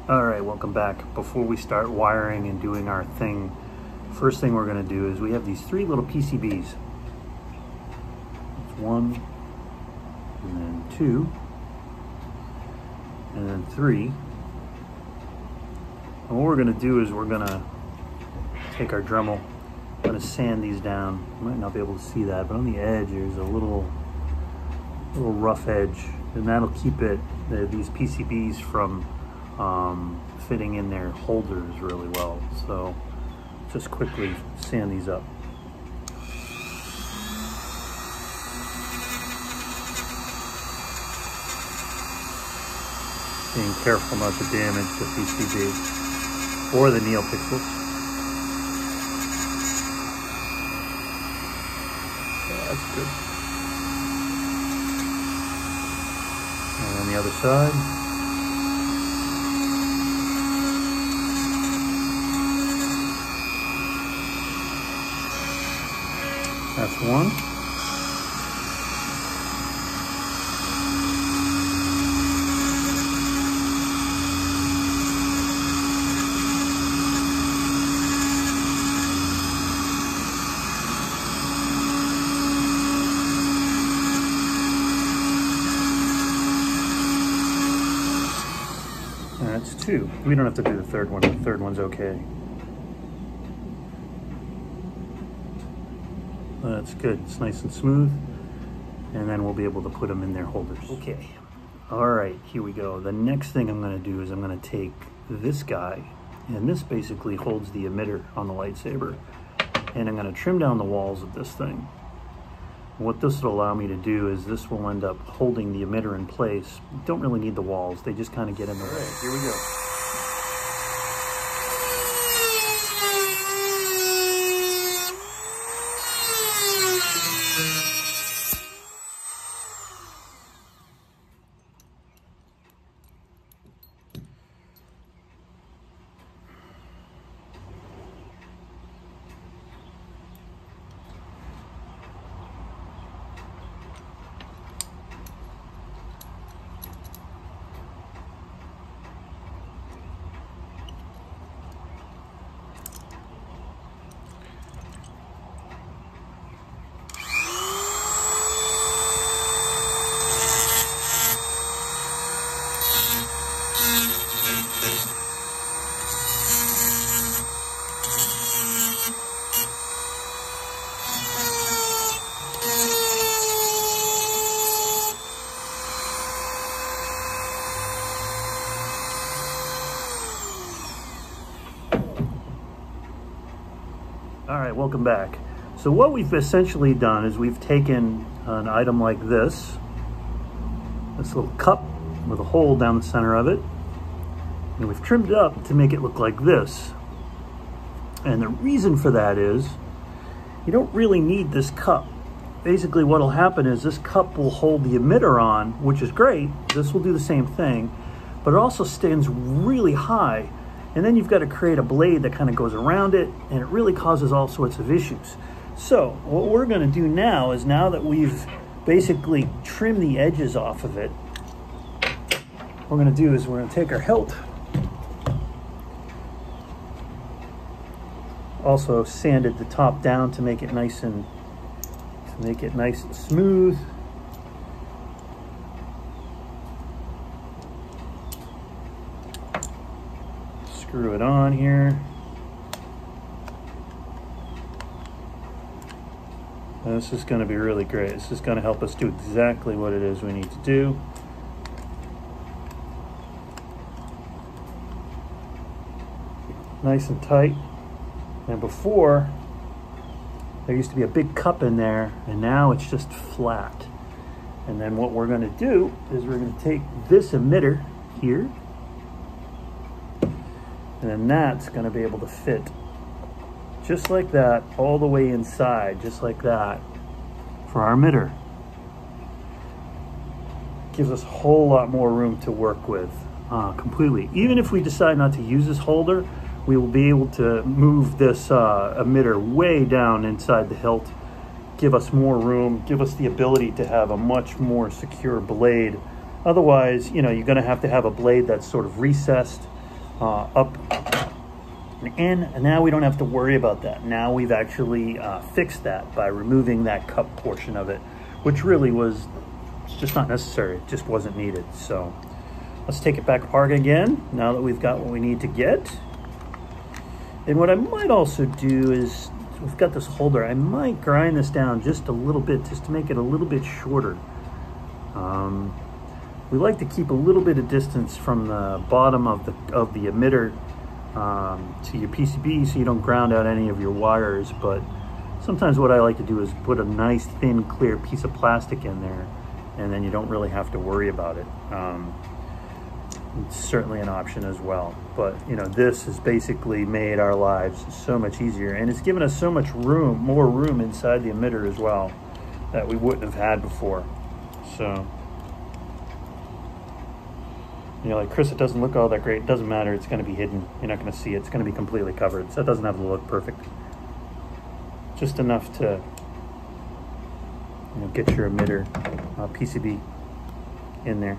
All right, welcome back. Before we start wiring and doing our thing, first thing we're gonna do is we have these three little PCBs. It's 1, and then 2, and then 3. And what we're gonna do is we're gonna take our Dremel, I'm gonna sand these down. You might not be able to see that, but on the edge there's a little rough edge, and that'll keep these PCBs from fitting in their holders really well. So just quickly sand these up. Being careful not to damage the PCB or the neopixels. Yeah, that's good. And on the other side. That's 1. That's 2. We don't have to do the third one. The third one's okay. That's good. It's nice and smooth. And then we'll be able to put them in their holders. Okay. All right, here we go. The next thing I'm going to do is I'm going to take this guy, and this basically holds the emitter on the lightsaber, and I'm going to trim down the walls of this thing. What this will allow me to do is this will end up holding the emitter in place. You don't really need the walls. They just kind of get in the way. All right, here we go. All right, welcome back. So what we've essentially done is we've taken an item like this little cup with a hole down the center of it, and we've trimmed it up to make it look like this. And the reason for that is you don't really need this cup. Basically what'll happen is this cup will hold the emitter on, which is great. This will do the same thing, but it also stands really high. And then you've got to create a blade that kind of goes around it, and it really causes all sorts of issues. So what we're going to do now is, now that we've basically trimmed the edges off of it, what we're going to do is we're going to take our hilt, also sanded the top down to make it nice and smooth. Screw it on here. And this is going to be really great. This is going to help us do exactly what it is we need to do. Nice and tight. And before, there used to be a big cup in there, and now it's just flat. And then what we're going to do is we're going to take this emitter here, and then that's going to be able to fit just like that all the way inside, just like that, for our emitter. Gives us a whole lot more room to work with completely. Even if we decide not to use this holder, we will be able to move this emitter way down inside the hilt, give us more room, give us the ability to have a much more secure blade. Otherwise, you know, you're going to have a blade that's sort of recessed, up and in, and now we don't have to worry about that. Now we've actually fixed that by removing that cup portion of it, which really was just not necessary. It just wasn't needed. So let's take it back apart again, now that we've got what we need to get. And what I might also do is, we've got this holder, I might grind this down just a little bit, just to make it a little bit shorter. We like to keep a little bit of distance from the bottom of the emitter to your PCB, so you don't ground out any of your wires. But sometimes what I like to do is put a nice thin clear piece of plastic in there, and then you don't really have to worry about it. It's certainly an option as well. But you know, this has basically made our lives so much easier, and it's given us so much room, more room inside the emitter as well, that we wouldn't have had before. So, you know, like, Chris, it doesn't look all that great. It doesn't matter. It's going to be hidden. You're not going to see it. It's going to be completely covered. So it doesn't have to look perfect. Just enough to, you know, get your emitter PCB in there.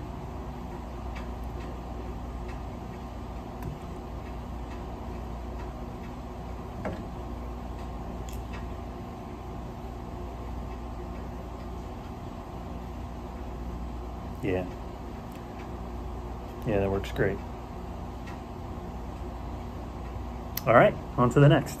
Yeah. Yeah, that works great. All right, on to the next.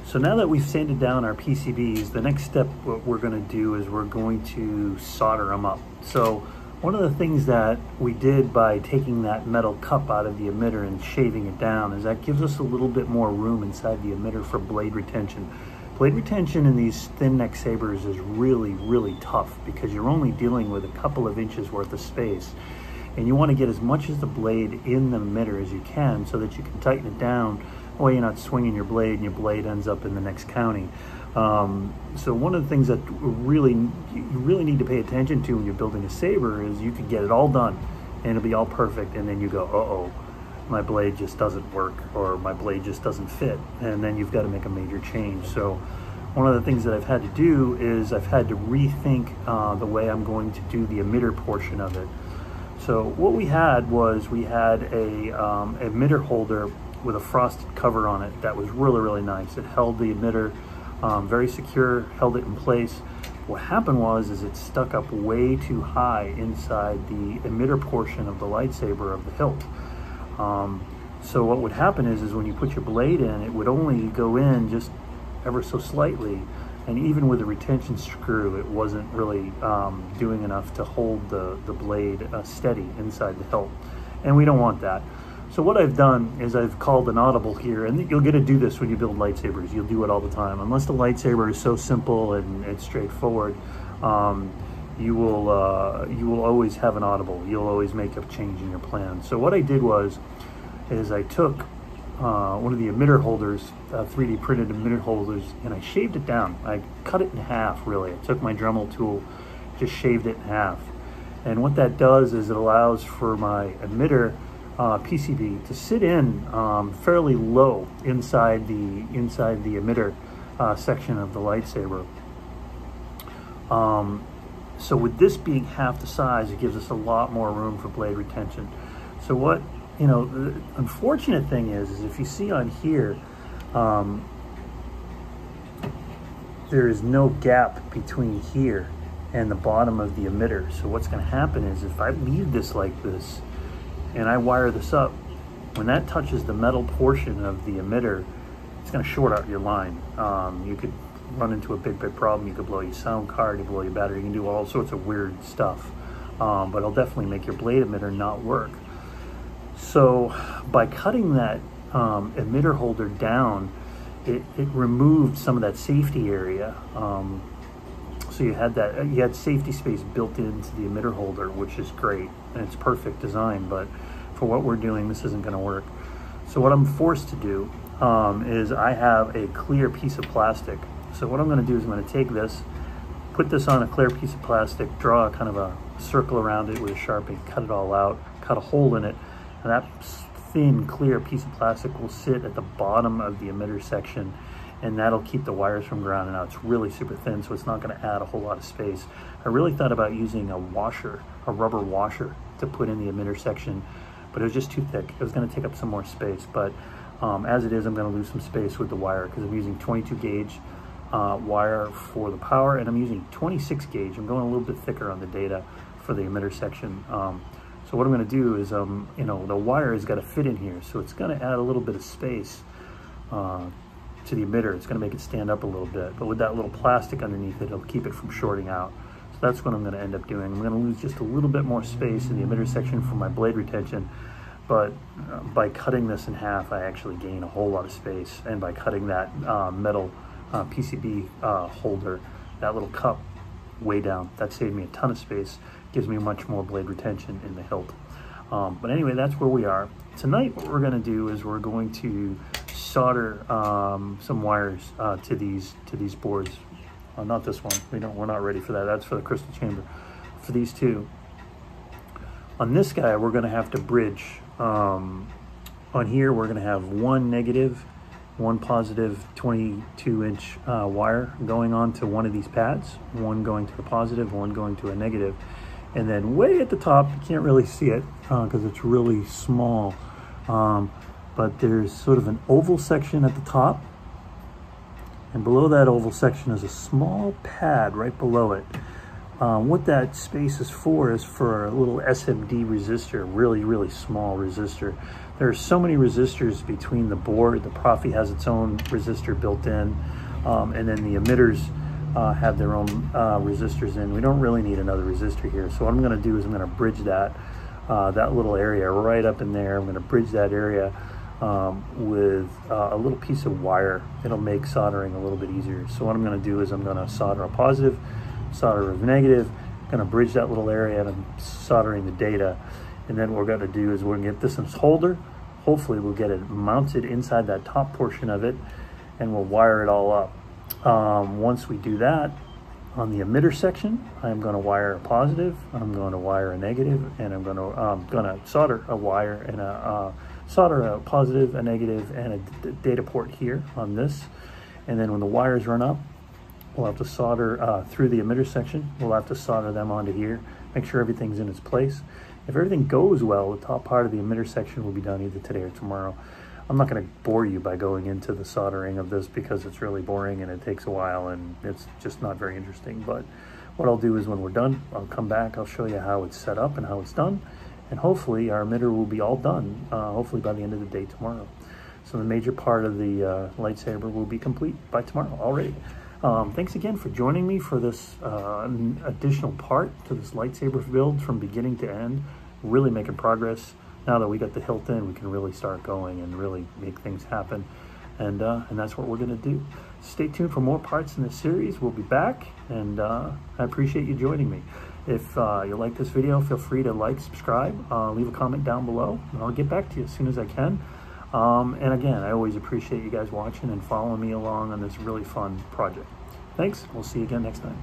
So now that we've sanded down our PCBs, the next step, what we're going to do is we're going to solder them up. So one of the things that we did by taking that metal cup out of the emitter and shaving it down is that gives us a little bit more room inside the emitter for blade retention. Blade retention in these thin neck sabers is really, really tough because you're only dealing with a couple of inches worth of space. And you want to get as much as the blade in the emitter as you can so that you can tighten it down. That way you're not swinging your blade and your blade ends up in the next county. So one of the things that you really need to pay attention to when you're building a saber is you can get it all done and it'll be all perfect, and then you go, uh-oh, my blade just doesn't work, or my blade just doesn't fit, and then you've got to make a major change. So one of the things that I've had to do is I've had to rethink the way I'm going to do the emitter portion of it. So what we had was a emitter holder with a frosted cover on it that was really, really nice. It held the emitter very secure, held it in place. What happened was it stuck up way too high inside the emitter portion of the lightsaber of the hilt. So what would happen is when you put your blade in, it would only go in just ever so slightly, and even with a retention screw, it wasn't really doing enough to hold the blade steady inside the hilt, and we don't want that. So what I've done is I've called an audible here, and you'll get to do this when you build lightsabers. You'll do it all the time. Unless the lightsaber is so simple and it's straightforward, you will always have an audible. You'll always make a change in your plan. So what I did is I took one of the emitter holders, 3D printed emitter holders, and I shaved it down. I cut it in half, really. I took my Dremel tool, just shaved it in half. And what that does is it allows for my emitter PCB to sit in fairly low inside the emitter section of the lightsaber. So with this being half the size, it gives us a lot more room for blade retention. So what, you know, the unfortunate thing is if you see on here, there is no gap between here and the bottom of the emitter. So what's going to happen is if I leave this like this and I wire this up, when that touches the metal portion of the emitter, it's going to short out your line. You could run into a big problem. You could blow your sound card, you blow your battery, you can do all sorts of weird stuff. But it'll definitely make your blade emitter not work. So by cutting that emitter holder down, it removed some of that safety area. So you had safety space built into the emitter holder, which is great, and it's perfect design, but for what we're doing, this isn't going to work. So what I'm forced to do is I have a clear piece of plastic. So what I'm going to do is I'm going to take this, put this on a clear piece of plastic, draw kind of a circle around it with a Sharpie, cut it all out, cut a hole in it, and that thin, clear piece of plastic will sit at the bottom of the emitter section, and that'll keep the wires from grounding out. It's really super thin, so it's not going to add a whole lot of space. I really thought about using a washer, a rubber washer, to put in the emitter section, but it was just too thick. It was going to take up some more space, but as it is, I'm going to lose some space with the wire because I'm using 22 gauge wire for the power, and I'm using 26 gauge. I'm going a little bit thicker on the data for the emitter section. So what I'm going to do is, you know, the wire has got to fit in here, so it's going to add a little bit of space to the emitter. It's going to make it stand up a little bit, but with that little plastic underneath it, it'll keep it from shorting out. So that's what I'm going to end up doing. I'm going to lose just a little bit more space in the emitter section for my blade retention, but by cutting this in half, I actually gain a whole lot of space. And by cutting that metal PCB holder, that little cup way down, that saved me a ton of space, gives me much more blade retention in the hilt. But anyway, that's where we are. Tonight, what we're going to do is we're going to solder some wires to these boards. Not this one. We're not ready for that. That's for the crystal chamber. For these two. On this guy, we're going to have to bridge. On here, we're going to have one negative, one positive 22-inch wire going on to one of these pads. One going to the positive, one going to a negative. And then way at the top, you can't really see it because it's really small. But there's sort of an oval section at the top. And below that oval section is a small pad right below it. What that space is for a little SMD resistor, really, really small resistor. There are so many resistors between the board. The Profi has its own resistor built in, and then the emitters have their own resistors in. We don't really need another resistor here. So what I'm going to do is I'm going to bridge that little area right up in there. I'm going to bridge that area with a little piece of wire. It'll make soldering a little bit easier. So what I'm going to do is I'm going to solder a positive, solder a negative. I'm going to bridge that little area, and I'm soldering the data. And then what we're going to do is we're going to get this in its holder. Hopefully we'll get it mounted inside that top portion of it, and we'll wire it all up. Once we do that, on the emitter section, I'm going to wire a positive, I'm going to wire a negative, and I'm going to solder a wire and solder a positive, a negative, and a data port here on this. And then when the wires run up, we'll have to solder through the emitter section. We'll have to solder them onto here, make sure everything's in its place. If everything goes well, the top part of the emitter section will be done either today or tomorrow. I'm not going to bore you by going into the soldering of this because it's really boring and it takes a while and it's just not very interesting. But what I'll do is when we're done, I'll come back, I'll show you how it's set up and how it's done. And hopefully our emitter will be all done, hopefully by the end of the day tomorrow. So the major part of the lightsaber will be complete by tomorrow already. Thanks again for joining me for this additional part to this lightsaber build from beginning to end. Really making progress. Now that we got the hilt in, we can really start going and really make things happen. And that's what we're going to do. Stay tuned for more parts in this series. We'll be back, and I appreciate you joining me. If you like this video, feel free to like, subscribe, leave a comment down below, and I'll get back to you as soon as I can. And again, I always appreciate you guys watching and following me along on this really fun project. Thanks. We'll see you again next time.